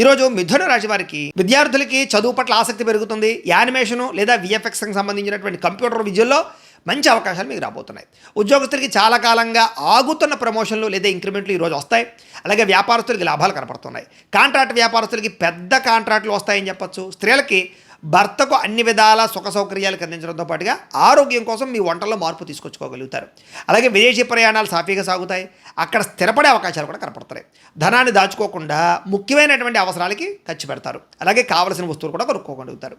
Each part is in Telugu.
ఈరోజు మిథున రాశి వారికి విద్యార్థులకి చదువు పట్ల ఆసక్తి పెరుగుతుంది. యానిమేషను లేదా విఎఫ్ఎక్స్కి సంబంధించినటువంటి కంప్యూటర్ విద్యల్లో మంచి అవకాశాలు మీకు రాబోతున్నాయి. ఉద్యోగస్తులకి చాలా కాలంగా ఆగుతున్న ప్రమోషన్లు లేదా ఇంక్రిమెంట్లు ఈరోజు వస్తాయి. అలాగే వ్యాపారస్తులకి లాభాలు కనపడుతున్నాయి. కాంట్రాక్ట్ వ్యాపారస్తులకి పెద్ద కాంట్రాక్ట్లు వస్తాయని చెప్పచ్చు. స్త్రీలకి భర్తకు అన్ని విధాల సుఖ సౌకర్యాలు అందించడంతో పాటుగా ఆరోగ్యం కోసం మీ వంటల్లో మార్పు తీసుకొచ్చుకోగలుగుతారు. అలాగే విదేశీ ప్రయాణాలు సాఫీగా సాగుతాయి. అక్కడ స్థిరపడే అవకాశాలు కూడా కనపడతాయి. ధనాన్ని దాచుకోకుండా ముఖ్యమైనటువంటి అవసరాలకి ఖర్చు పెడతారు. అలాగే కావలసిన వస్తువులు కూడా కొనుక్కోగలుగుతారు.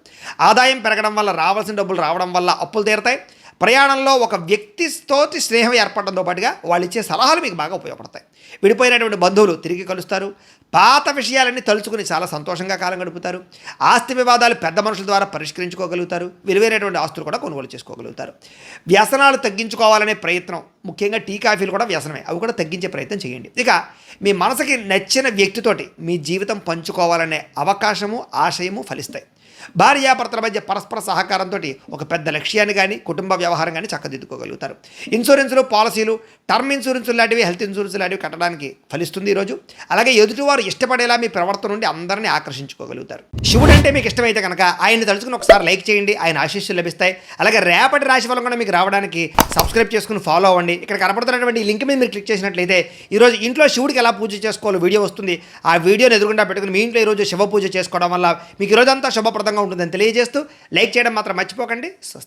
ఆదాయం పెరగడం వల్ల, రావాల్సిన డబ్బులు రావడం వల్ల అప్పులు తీరుతాయి. ప్రయాణంలో ఒక వ్యక్తితోటి స్నేహం ఏర్పడడంతో పాటుగా వాళ్ళు ఇచ్చే సలహాలు మీకు బాగా ఉపయోగపడతాయి. విడిపోయినటువంటి బంధువులు తిరిగి కలుస్తారు. పాత విషయాలన్నీ తలుచుకుని చాలా సంతోషంగా కాలం గడుపుతారు. ఆస్తి వివాదాలు పెద్ద మనుషుల ద్వారా పరిష్కరించుకోగలుగుతారు. విలువైనటువంటి ఆస్తులు కూడా కొనుగోలు చేసుకోగలుగుతారు. వ్యసనాలు తగ్గించుకోవాలనే ప్రయత్నం, ముఖ్యంగా టీ కాఫీలు కూడా వ్యసనమే, అవి కూడా తగ్గించే ప్రయత్నం చేయండి. ఇక మీ మనసుకి నచ్చిన వ్యక్తితోటి మీ జీవితం పంచుకోవాలనే అవకాశము, ఆశయము ఫలిస్తాయి. భార్యాభర్తల మధ్య పరస్పర సహకారంతో ఒక పెద్ద లక్ష్యాన్ని కానీ, కుటుంబ వ్యవహారం కానీ చక్కదిద్దుకోగలుగుతారు. ఇన్సూరెన్సులు, పాలసీలు, టర్మ్ ఇన్సూరెన్సులు లాంటివి, హెల్త్ ఇన్సూరెన్స్ లాంటివి కట్టడానికి ఫలిస్తుంది ఈరోజు. అలాగే ఎదుటివారు ఇష్టపడేలా మీ ప్రవర్తన నుండి అందరినీ ఆకర్షించుకోగలుగుతారు. శివుడు అంటే మీకు ఇష్టమైతే కనుక ఆయన్ని తలుచుకుని ఒకసారి లైక్ చేయండి. ఆయన ఆశీస్సులు లభిస్తాయి. అలాగే రేపటి రాశి ఫలం కూడా మీకు రావడానికి సబ్స్క్రైబ్ చేసుకుని ఫాలో అవ్వండి. ఇక్కడ కనపడుతున్నటువంటి ఈ లింక్ మీద మీరు క్లిక్ చేసినట్లయితే ఈరోజు ఇంట్లో శివుడికి ఎలా పూజ చేసుకోవాలో వీడియో వస్తుంది. ఆ వీడియోని ఎదురుగుండా పెట్టుకుని మీ ఇంట్లో ఈరోజు శివ పూజ చేసుకోవడం వల్ల మీకు ఈరోజంతా శుభప్రదంగా ఉంటుందని తెలియజేస్తూ లైక్ చేయడం మాత్రం మర్చిపోకండి.